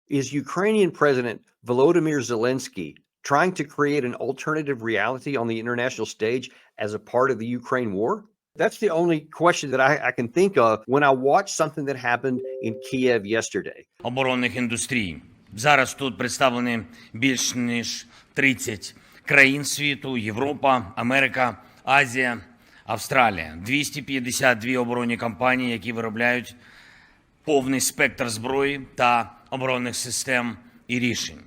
Is Ukrainian President Volodymyr Zelensky trying to create an alternative reality on the international stage as a part of the Ukraine war? That's the only question that I can think of when I watch something that happened in Kiev yesterday. Оборонних індустрій. Зараз тут представлені більш ніж 30 країн світу: Європа, Америка, Азія, Австралія. 252 оборонні компанії, які виробляють повний спектр зброї та оборонних систем і рішень.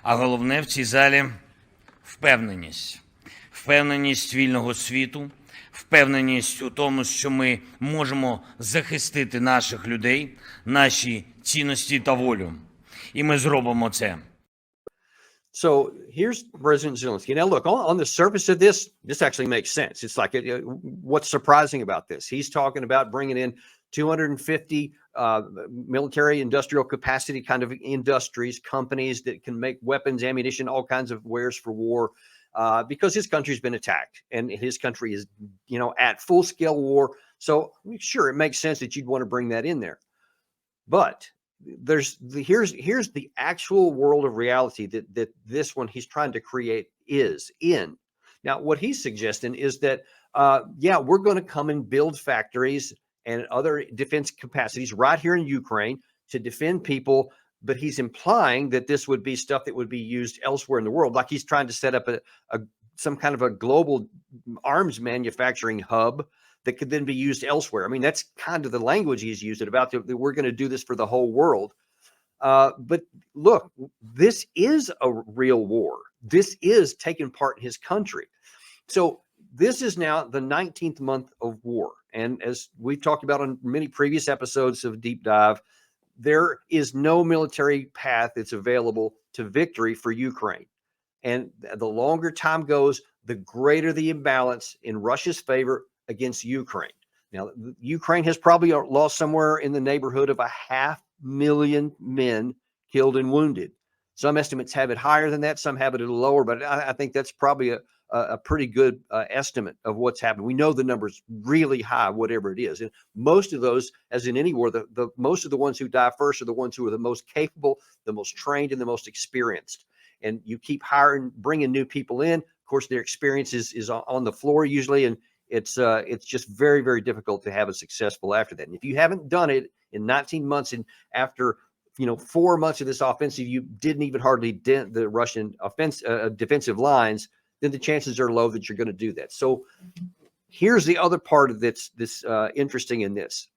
А головне в цій залі впевненість. Впевненість вільного світу, впевненість у тому, що ми можемо захистити наших людей, наші цінності та волю. І ми зробимо це. So here's President Zelensky. Now, look, on the surface of this actually makes sense. It's like, what's surprising about this? He's talking about bringing in 250 military industrial capacity kind of industries, companies that can make weapons, ammunition, all kinds of wares for war, because his country's been attacked and his country is, at full scale war. So sure, it makes sense that you'd want to bring that in there. But here's the actual world of reality that this one he's trying to create is in. Now, what he's suggesting is that, we're going to come and build factories and other defense capacities right here in Ukraine to defend people. But he's implying that this would be stuff that would be used elsewhere in the world, like he's trying to set up some kind of a global arms manufacturing hub that could then be used elsewhere. I mean, that's kind of the language he's using about that we're going to do this for the whole world. But look, this is a real war. This is taking part in his country. So this is now the 19th month of war. And as we've talked about on many previous episodes of Deep Dive, there is no military path that's available to victory for Ukraine. And the longer time goes, the greater the imbalance in Russia's favor against Ukraine. Now, Ukraine has probably lost somewhere in the neighborhood of 500,000 men killed and wounded. Some estimates have it higher than that. Some have it a little lower, but I think that's probably a pretty good estimate of what's happened. We know the number's really high, whatever it is. And most of those, as in any war, the most of the ones who die first are the ones who are the most capable, the most trained, and the most experienced. And you keep bringing new people in. Of course, their experience is on the floor usually, and it's just very, very difficult to have a successful after that. And if you haven't done it in 19 months, and after 4 months of this offensive, you didn't even hardly dent the Russian defensive lines, then the chances are low that you're going to do that. So here's the other part of this interesting in this.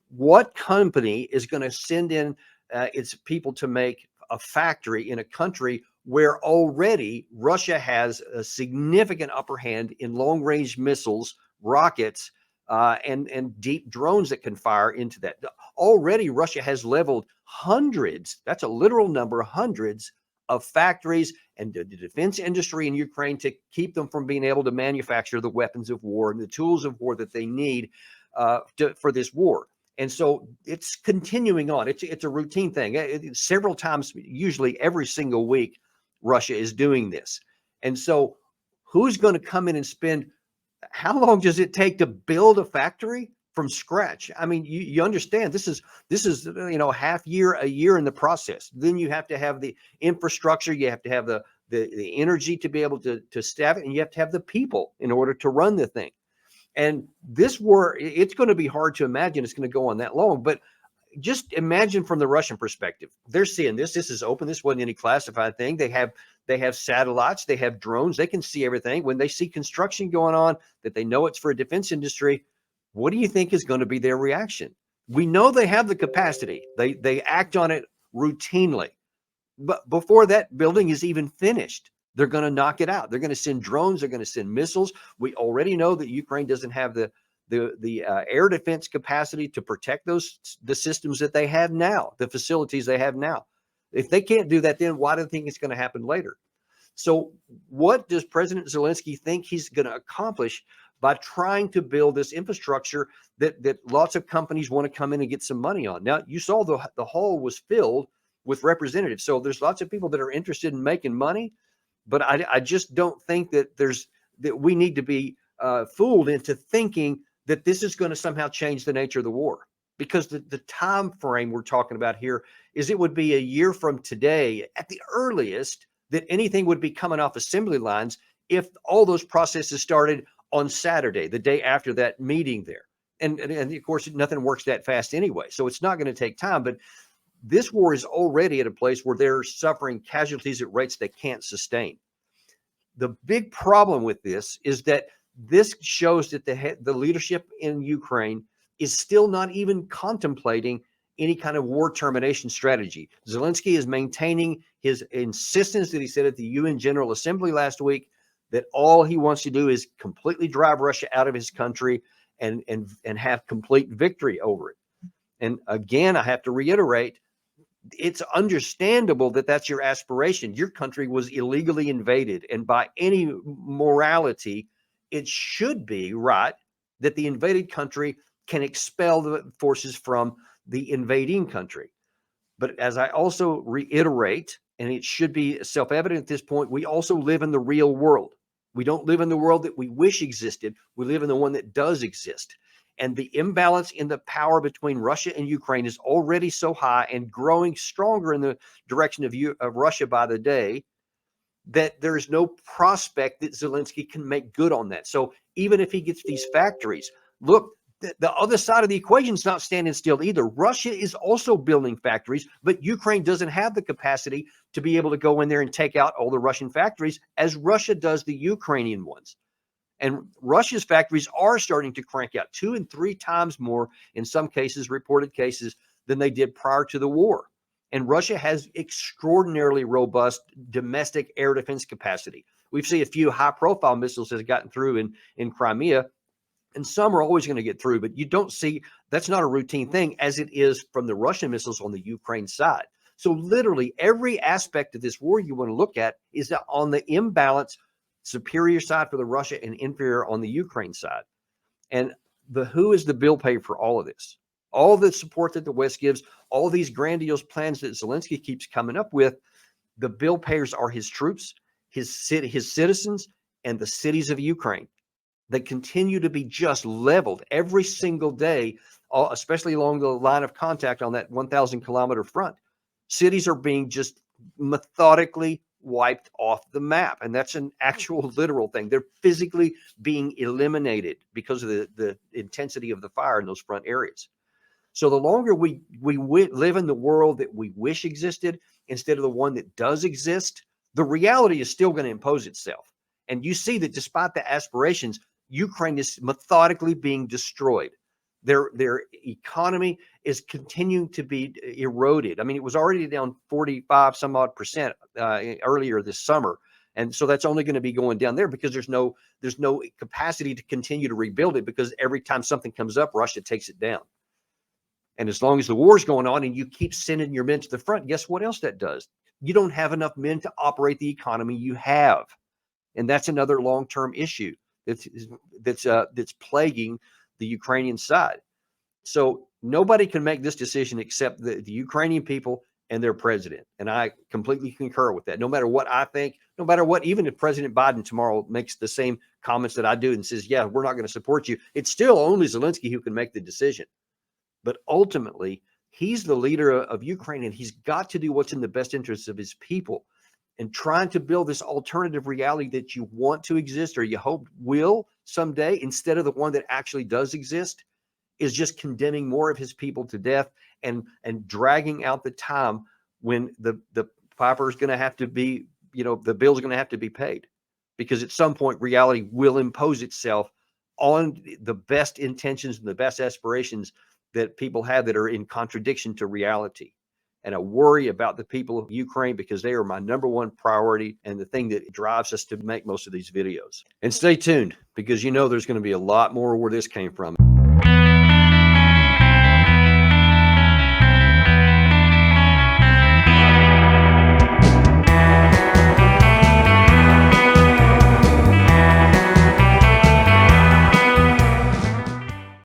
What company is going to send in its people to make a factory in a country where already Russia has a significant upper hand in long-range missiles, rockets, and deep drones that can fire into that? Already Russia has leveled hundreds, that's a literal number, hundreds of factories and the defense industry in Ukraine to keep them from being able to manufacture the weapons of war and the tools of war that they need for this war. And so it's continuing on. It's a routine thing. Several times, usually every single week, Russia is doing this. And so who's going to come in and spend, how long does it take to build a factory from scratch? I mean, you understand this is a year in the process. Then you have to have the infrastructure, you have to have the energy to be able to staff it, and you have to have the people in order to run the thing. And this war, it's going to be hard to imagine it's going to go on that long, but just imagine from the Russian perspective. They're seeing this is open. This wasn't any classified thing. They have satellites, they have drones, they can see everything. When they see construction going on that they know it's for a defense industry, what do you think is going to be their reaction? We know they have the capacity. They act on it routinely. But before that building is even finished, they're going to knock it out. They're going to send drones. They're going to send missiles. We already know that Ukraine doesn't have the air defense capacity to protect the systems that they have now, the facilities they have now. If they can't do that, then why do they think it's going to happen later? So what does President Zelensky think he's going to accomplish by trying to build this infrastructure that lots of companies want to come in and get some money on? Now, you saw the hall was filled with representatives. So there's lots of people that are interested in making money, but I just don't think that we need to be fooled into thinking that this is going to somehow change the nature of the war. because the time frame we're talking about here is it would be a year from today at the earliest that anything would be coming off assembly lines if all those processes started on Saturday, the day after that meeting there. And of course, nothing works that fast anyway. So it's not going to take time. But this war is already at a place where they're suffering casualties at rates they can't sustain. The big problem with this is that this shows that the leadership in Ukraine is still not even contemplating any kind of war termination strategy. Zelensky is maintaining his insistence that he said at the UN General Assembly last week that all he wants to do is completely drive Russia out of his country and have complete victory over it. And again, I have to reiterate, it's understandable that that's your aspiration. Your country was illegally invaded, and by any morality, it should be right that the invaded country can expel the forces from the invading country. But as I also reiterate, and it should be self-evident at this point, we also live in the real world. We don't live in the world that we wish existed. We live in the one that does exist. And the imbalance in the power between Russia and Ukraine is already so high and growing stronger in the direction of Russia by the day that there's no prospect that Zelensky can make good on that. So even if he gets these factories, look, the other side of the equation is not standing still either. Russia is also building factories, but Ukraine doesn't have the capacity to be able to go in there and take out all the Russian factories as Russia does the Ukrainian ones. And Russia's factories are starting to crank out 2 and 3 times more, in some cases, reported cases, than they did prior to the war. And Russia has extraordinarily robust domestic air defense capacity. We've seen a few high-profile missiles that have gotten through in Crimea, and some are always going to get through, but you don't see, that's not a routine thing as it is from the Russian missiles on the Ukraine side. So literally every aspect of this war you want to look at is on the imbalance, superior side for the Russia and inferior on the Ukraine side. And who is the bill payer for all of this? All the support that the West gives, all these grandiose plans that Zelensky keeps coming up with, the bill payers are his troops, his citizens, and the cities of Ukraine. They continue to be just leveled every single day, especially along the line of contact on that 1,000-kilometer front. Cities are being just methodically wiped off the map, and that's an actual literal thing. They're physically being eliminated because of the intensity of the fire in those front areas. So the longer we live in the world that we wish existed instead of the one that does exist, the reality is still going to impose itself. And you see that despite the aspirations, Ukraine is methodically being destroyed. Their economy is continuing to be eroded. I mean, it was already down 45 some odd percent earlier this summer. And so that's only going to be going down there because there's no capacity to continue to rebuild it, because every time something comes up, Russia takes it down. And as long as the war is going on and you keep sending your men to the front, guess what else that does? You don't have enough men to operate the economy you have. And that's another long-term issue that's plaguing the Ukrainian side. So nobody can make this decision except the Ukrainian people and their president. And I completely concur with that. No matter what I think, no matter what, even if President Biden tomorrow makes the same comments that I do and says, yeah, we're not going to support you, it's still only Zelensky who can make the decision. But ultimately, he's the leader of Ukraine, and he's got to do what's in the best interests of his people. And trying to build this alternative reality that you want to exist or you hope will someday, instead of the one that actually does exist, is just condemning more of his people to death and dragging out the time when the piper is going to have to be, the bill's going to have to be paid. Because at some point, reality will impose itself on the best intentions and the best aspirations that people have that are in contradiction to reality. And I worry about the people of Ukraine because they are my number one priority and the thing that drives us to make most of these videos. And stay tuned, because there's going to be a lot more where this came from.